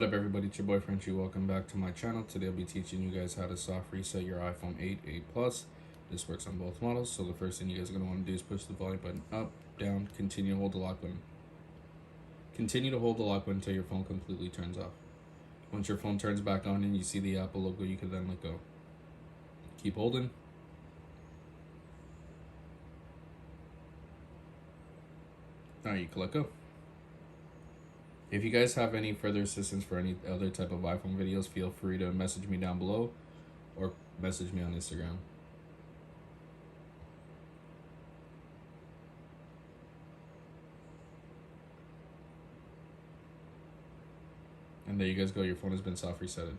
What up everybody, it's your boy Frenchiie. Welcome back to my channel. Today I'll be teaching you guys how to soft reset your iPhone 8, 8 Plus. This works on both models, so the first thing you guys are going to want to do is push the volume button up, down, continue to hold the lock button. Continue to hold the lock button until your phone completely turns off. Once your phone turns back on and you see the Apple logo, you can then let go. Keep holding. Alright, you can let go. If you guys have any further assistance for any other type of iPhone videos, feel free to message me down below or message me on Instagram. And there you guys go, your phone has been soft resetted.